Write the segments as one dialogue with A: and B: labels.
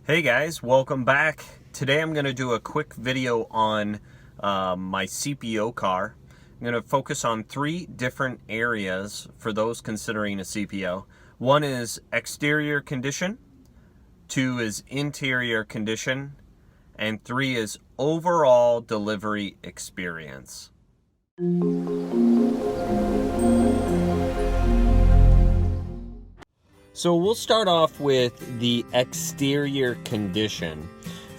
A: Hey guys, welcome back. Today I'm going to do a quick video on my CPO car. I'm going to focus on 3 different areas for those considering a CPO. One is exterior condition, 2 is interior condition, and 3 is overall delivery experience. So we'll start off with the exterior condition.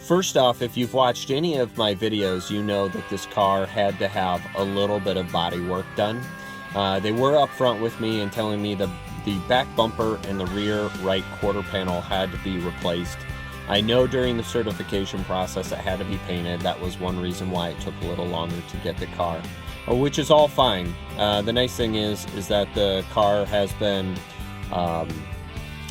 A: First off, if you've watched any of my videos, you know that this car had to have a little bit of body work done. They were up front with me and telling me the back bumper and the rear right quarter panel had to be replaced. I know during the certification process it had to be painted. That was one reason why it took a little longer to get the car, which is all fine. The nice thing is that the car has been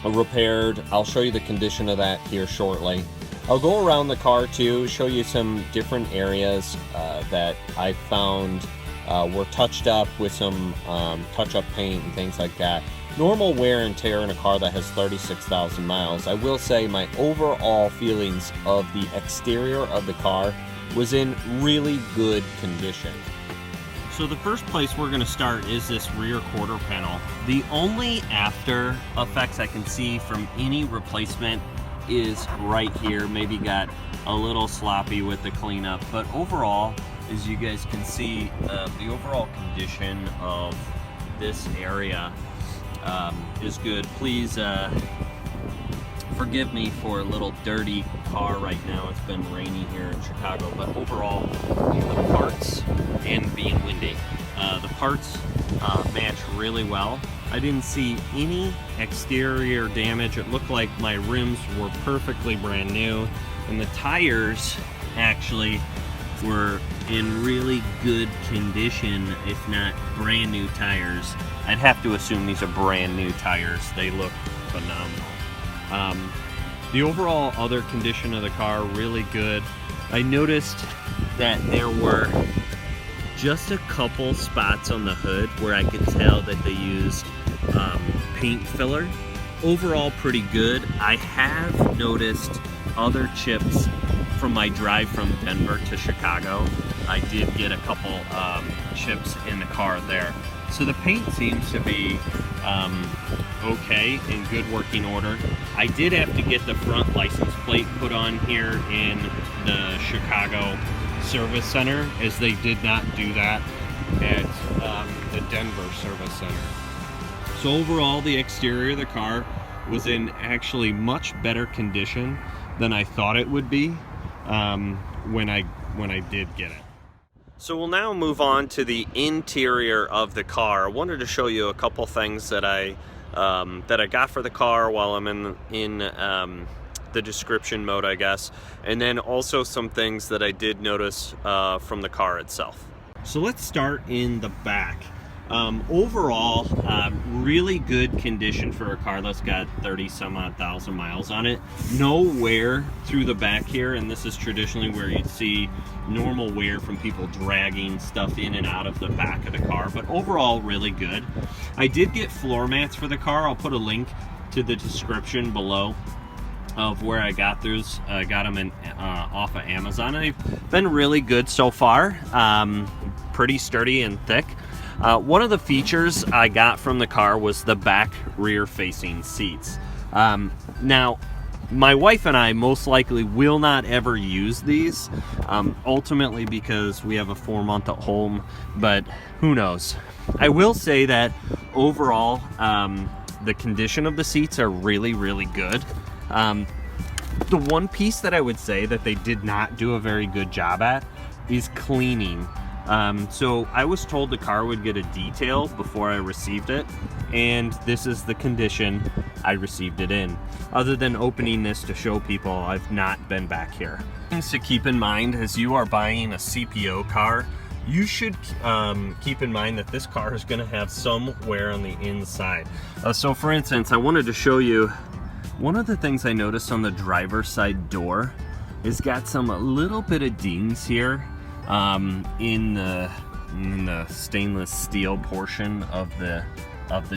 A: repaired. I'll show you the condition of that here shortly. I'll go around the car too, show you some different areas that I found were touched up with some touch-up paint and things like that. Normal wear and tear in a car that has 36,000 miles. I will say my overall feelings of the exterior of the car was in really good condition. So the first place we're going to start is this rear quarter panel. The only after effects I can see from any replacement is right here. Maybe got a little sloppy with the cleanup, but overall, as you guys can see, the overall condition of this area is good. Please forgive me for a little dirty car right now. It's been rainy here in Chicago, but overall, the parts and being windy, the parts match really well. I didn't see any exterior damage. It looked like my rims were perfectly brand new, and the tires actually were in really good condition, if not brand new tires. I'd have to assume these are brand new tires. They look phenomenal. The overall other condition of the car, really good. I noticed that there were just a couple spots on the hood where I could tell that they used paint filler. Overall pretty good. I have noticed other chips from my drive from Denver to Chicago. I did get a couple chips in the car there. So the paint seems to be okay, in good working order. I did have to get the front license plate put on here in the Chicago Service Center, as they did not do that at the Denver Service Center. So overall, the exterior of the car was in actually much better condition than I thought it would be when I did get it. So we'll now move on to the interior of the car. I wanted to show you a couple things that I got for the car while I'm in the description mode, I guess, and then also some things that I did notice from the car itself. So let's start in the back. Overall, really good condition for a car that's got 30-some-odd thousand miles on it. No wear through the back here, and this is traditionally where you'd see normal wear from people dragging stuff in and out of the back of the car, but overall really good. I did get floor mats for the car. I'll put a link to the description below of where I got those. I got them off of Amazon, and they've been really good so far. Pretty sturdy and thick. One of the features I got from the car was the back rear facing seats. Now, my wife and I most likely will not ever use these, ultimately because we have a 4-month at home, but who knows. I will say that overall, the condition of the seats are really, really good. The one piece that I would say that they did not do a very good job at is cleaning. So I was told the car would get a detail before I received it, and this is the condition I received it in. Other than opening this to show people, I've not been back here. Things to keep in mind as you are buying a CPO car, you should keep in mind that this car is going to have some wear on the inside. So for instance, I wanted to show you one of the things I noticed on the driver's side door is got some a little bit of dings here. In the stainless steel portion of the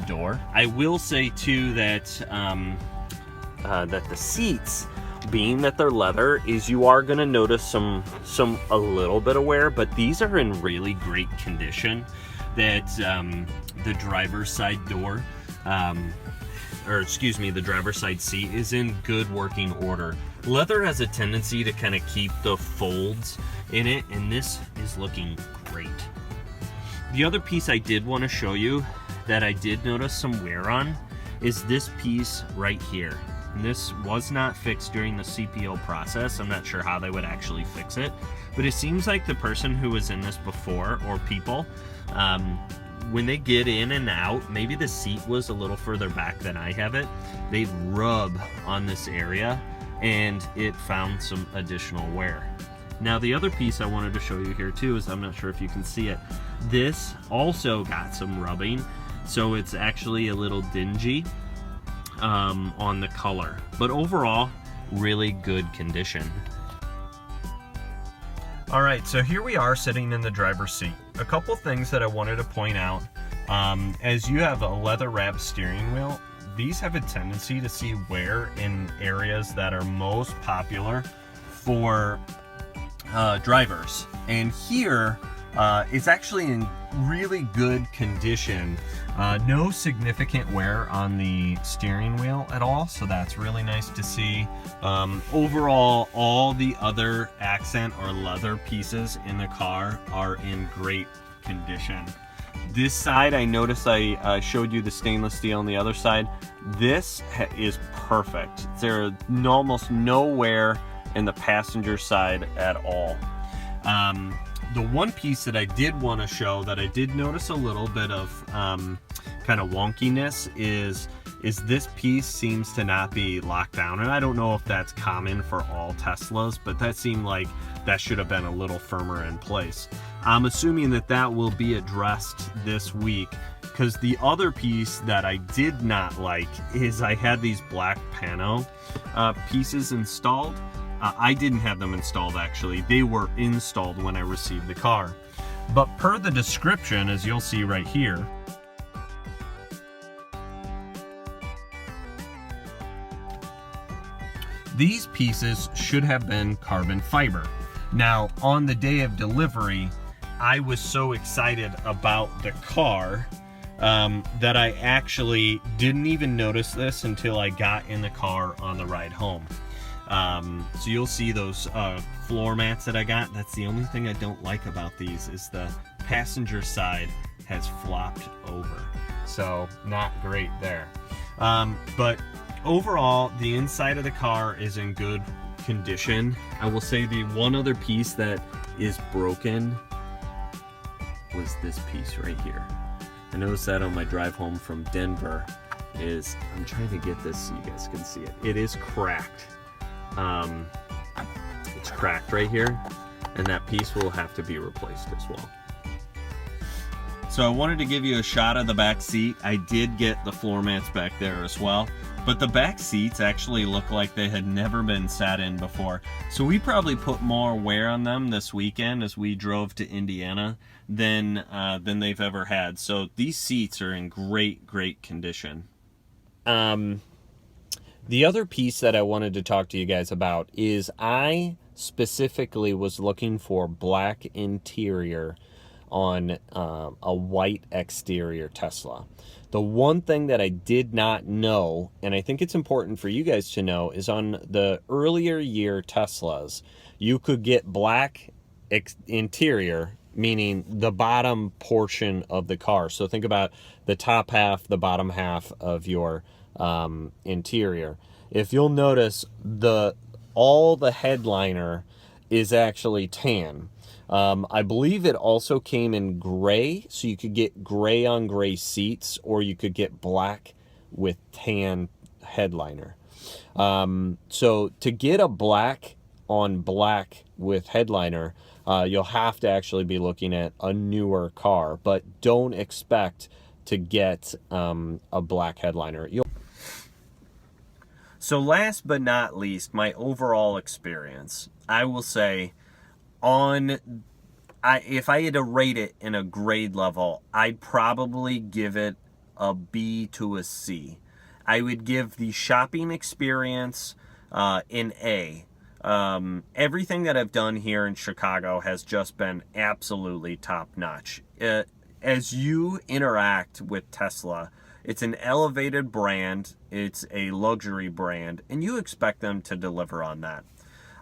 A: door. I will say too that that the seats being that they're leather, is you are going to notice a little bit of wear, but these are in really great condition. That the driver's side door, or excuse me, the driver's side seat is in good working order. Leather has a tendency to kind of keep the folds in it, and this is looking great. The other piece I did want to show you that I did notice some wear on is this piece right here. And this was not fixed during the CPO process. I'm not sure how they would actually fix it, but it seems like the person who was in this before, or people, when they get in and out, maybe the seat was a little further back than I have it, they'd rub on this area and it found some additional wear. Now the other piece I wanted to show you here too is, I'm not sure if you can see it, this also got some rubbing, so it's actually a little dingy on the color, but overall really good condition. All right, so here we are sitting in the driver's seat. A couple things that I wanted to point out. As you have a leather wrapped steering wheel, these have a tendency to see wear in areas that are most popular for drivers. And here, it's actually in really good condition. No significant wear on the steering wheel at all, so that's really nice to see. Overall, all the other accent or leather pieces in the car are in great condition. This side, I noticed I showed you the stainless steel on the other side. This is perfect. There's almost no wear in the passenger side at all. The one piece that I did want to show that I did notice a little bit of kind of wonkiness is this piece seems to not be locked down, and I don't know if that's common for all Teslas, but that seemed like that should have been a little firmer in place. I'm assuming that that will be addressed this week, because the other piece that I did not like is I had these black pano pieces installed. I didn't have them installed actually. They were installed when I received the car. But per the description, as you'll see right here, these pieces should have been carbon fiber. Now, on the day of delivery, I was so excited about the car that I actually didn't even notice this until I got in the car on the ride home. So you'll see those floor mats that I got. That's the only thing I don't like about these, is the passenger side has flopped over. So not great there. But overall, the inside of the car is in good condition. I will say the one other piece that is broken was this piece right here. I noticed that on my drive home from Denver. I'm trying to get this so you guys can see it. It is cracked. It's cracked right here, and that piece will have to be replaced as well. So I wanted to give you a shot of the back seat. I did get the floor mats back there as well, but the back seats actually look like they had never been sat in before. So we probably put more wear on them this weekend as we drove to Indiana than they've ever had. So these seats are in great condition. The other piece that I wanted to talk to you guys about is I specifically was looking for black interior on a white exterior Tesla. The one thing that I did not know, and I think it's important for you guys to know, is on the earlier year Teslas, you could get black interior, meaning the bottom portion of the car. So think about the top half, the bottom half of your interior. If you'll notice, all the headliner is actually tan. I believe it also came in gray, so you could get gray on gray seats, or you could get black with tan headliner. So to get a black on black with headliner, you'll have to actually be looking at a newer car, but don't expect to get a black headliner. So last but not least, my overall experience, I will say, if I had to rate it in a grade level, I'd probably give it a B to a C. I would give the shopping experience in A. Everything that I've done here in Chicago has just been absolutely top notch. As you interact with Tesla, it's an elevated brand, it's a luxury brand, and you expect them to deliver on that.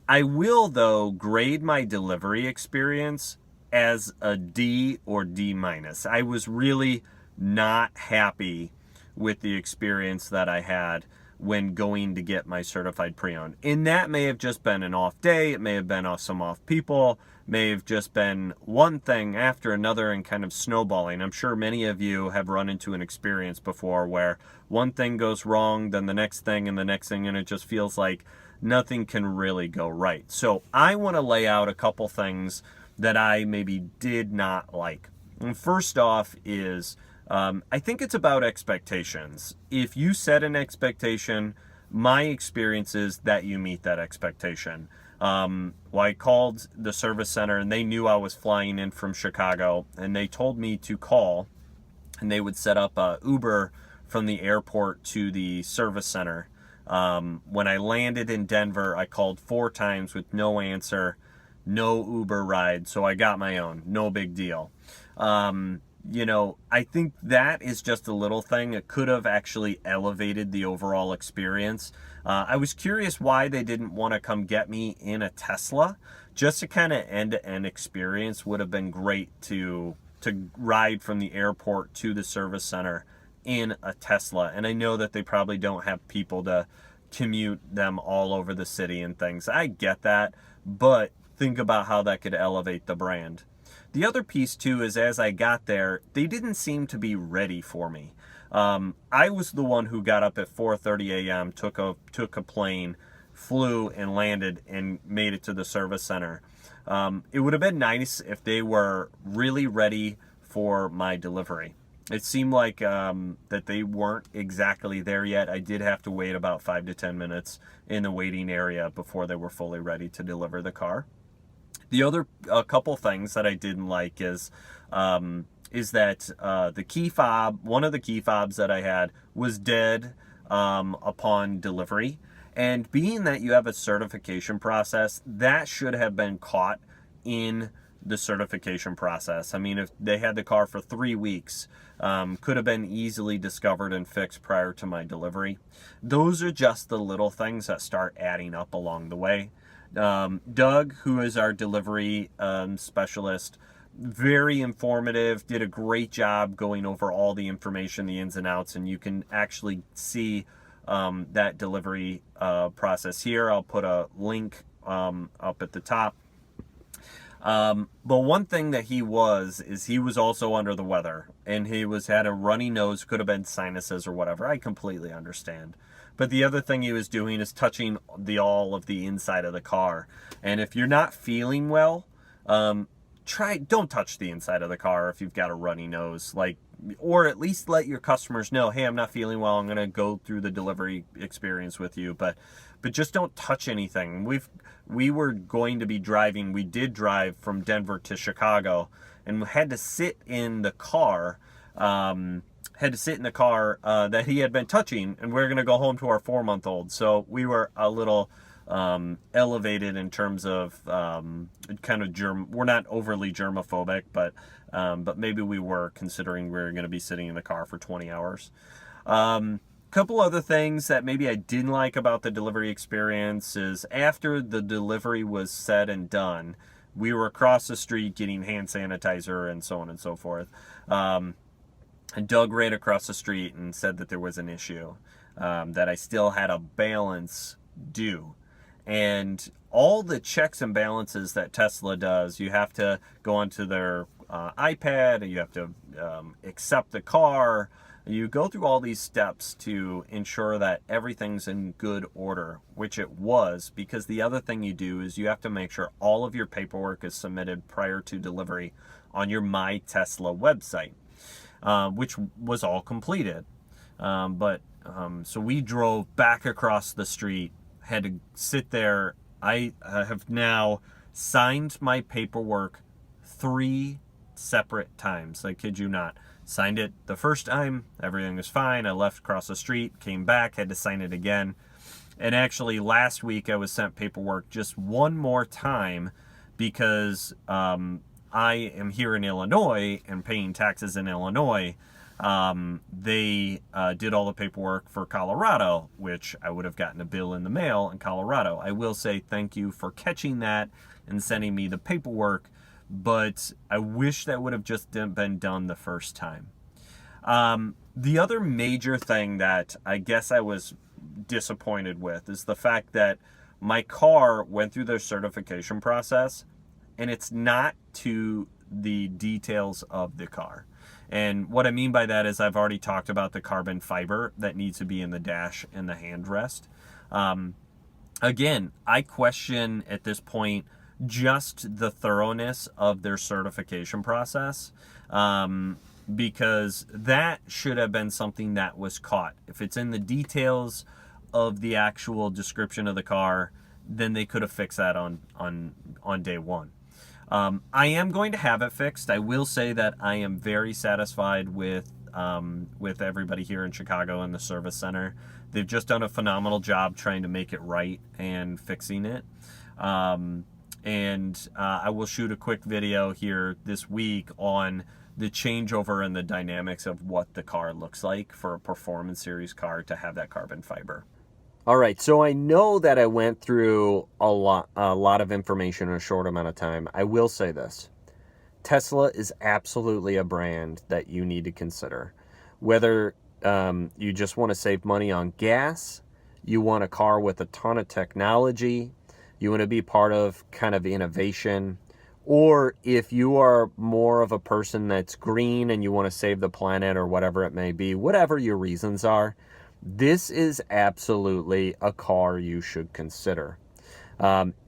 A: I will, though, grade my delivery experience as a D or D minus. I was really not happy with the experience that I had when going to get my certified pre-owned. And that may have just been an off day, it may have been some off people, may have just been one thing after another and kind of snowballing. I'm sure many of you have run into an experience before where one thing goes wrong, then the next thing and the next thing, and it just feels like nothing can really go right. So I want to lay out a couple things that I maybe did not like. And first off is I think it's about expectations. If you set an expectation, my experience is that you meet that expectation. Well, I called the service center and they knew I was flying in from Chicago, and they told me to call and they would set up a Uber from the airport to the service center. When I landed in Denver, I called 4 times with no answer, no Uber ride, so I got my own. No big deal. You know, I think that is just a little thing. It could have actually elevated the overall experience. I was curious why they didn't want to come get me in a Tesla. Just a kind of end-to-end experience would have been great to ride from the airport to the service center in a Tesla. And I know that they probably don't have people to commute them all over the city and things. I get that, but think about how that could elevate the brand. The other piece too is as I got there, they didn't seem to be ready for me. I was the one who got up at 4:30 a.m., took a plane, flew and landed and made it to the service center. It would have been nice if they were really ready for my delivery. It seemed like that they weren't exactly there yet. I did have to wait about 5 to 10 minutes in the waiting area before they were fully ready to deliver the car. The other couple things that I didn't like is that the key fob, one of the key fobs that I had was dead upon delivery. And being that you have a certification process, that should have been caught in the certification process. I mean, if they had the car for 3 weeks, could have been easily discovered and fixed prior to my delivery. Those are just the little things that start adding up along the way. Doug, who is our delivery specialist, very informative, did a great job going over all the information, the ins and outs, and you can actually see that delivery process here. I'll put a link up at the top. But one thing that he was also under the weather, and he had a runny nose, could have been sinuses or whatever. I completely understand. But the other thing he was doing is touching all of the inside of the car. And if you're not feeling well, don't touch the inside of the car if you've got a runny nose. Or at least let your customers know, hey, I'm not feeling well. I'm going to go through the delivery experience with you. But just don't touch anything. We were going to be driving. We did drive from Denver to Chicago and had to sit in the car. That he had been touching, and we we're going to go home to our 4-month-old. So we were a little elevated in terms of kind of we're not overly germophobic, but maybe we were, considering we were going to be sitting in the car for 20 hours. Couple other things that maybe I didn't like about the delivery experience is after the delivery was said and done, we were across the street getting hand sanitizer and so on and so forth. And Doug ran across the street and said that there was an issue, that I still had a balance due. And all the checks and balances that Tesla does, you have to go onto their iPad, and you have to accept the car. You go through all these steps to ensure that everything's in good order, which it was, because the other thing you do is you have to make sure all of your paperwork is submitted prior to delivery on your My Tesla website. Which was all completed. So we drove back across the street, had to sit there. I have now signed my paperwork 3 separate times. I kid you not. Signed it the first time, everything was fine. I left across the street, came back, had to sign it again. And actually, last week I was sent paperwork just one more time because I am here in Illinois and paying taxes in Illinois. They did all the paperwork for Colorado, which I would have gotten a bill in the mail in Colorado. I will say thank you for catching that and sending me the paperwork, but I wish that would have just been done the first time. The other major thing that I guess I was disappointed with is the fact that my car went through their certification process and it's not to the details of the car. And what I mean by that is I've already talked about the carbon fiber that needs to be in the dash and the handrest. Again, I question at this point just the thoroughness of their certification process, because that should have been something that was caught. If it's in the details of the actual description of the car, then they could have fixed that on day one. I am going to have it fixed. I will say that I am very satisfied with everybody here in Chicago and the service center. They've just done a phenomenal job trying to make it right and fixing it. I will shoot a quick video here this week on the changeover and the dynamics of what the car looks like for a Performance Series car to have that carbon fiber. All right, so I know that I went through a lot of information in a short amount of time. I will say this. Tesla is absolutely a brand that you need to consider. Whether you just want to save money on gas, you want a car with a ton of technology, you want to be part of kind of innovation, or if you are more of a person that's green and you want to save the planet or whatever it may be, whatever your reasons are, this is absolutely a car you should consider.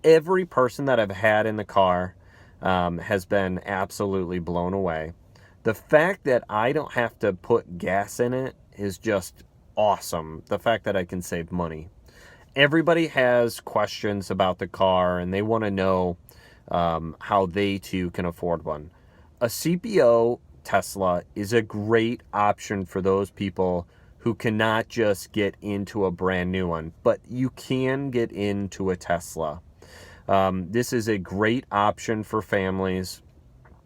A: Every person that I've had in the car has been absolutely blown away. The fact that I don't have to put gas in it is just awesome. The fact that I can save money. Everybody has questions about the car and they want to know how they too can afford one. A CPO Tesla is a great option for those people who cannot just get into a brand new one, but you can get into a Tesla. This is a great option for families.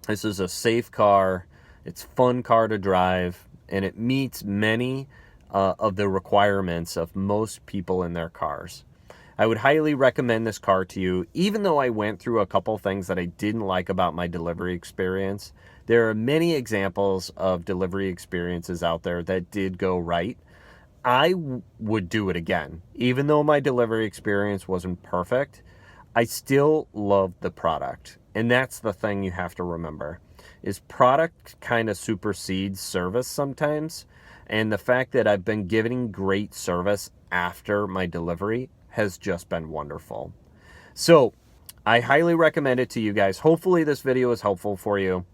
A: This is a safe car. It's a fun car to drive, and it meets many of the requirements of most people in their cars. I would highly recommend this car to you, even though I went through a couple things that I didn't like about my delivery experience. There are many examples of delivery experiences out there that did go right. I would do it again. Even though my delivery experience wasn't perfect, I still loved the product. And that's the thing you have to remember, is product kind of supersedes service sometimes. And the fact that I've been getting great service after my delivery has just been wonderful. So I highly recommend it to you guys. Hopefully this video is helpful for you.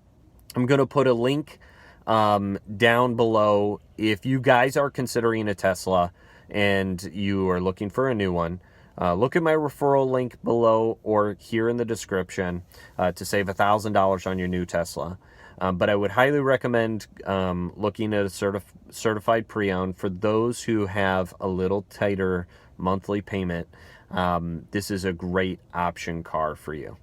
A: I'm going to put a link down below if you guys are considering a Tesla and you are looking for a new one. Look at my referral link below or here in the description to save $1,000 on your new Tesla. But I would highly recommend looking at a certified pre-owned for those who have a little tighter monthly payment. This is a great option car for you.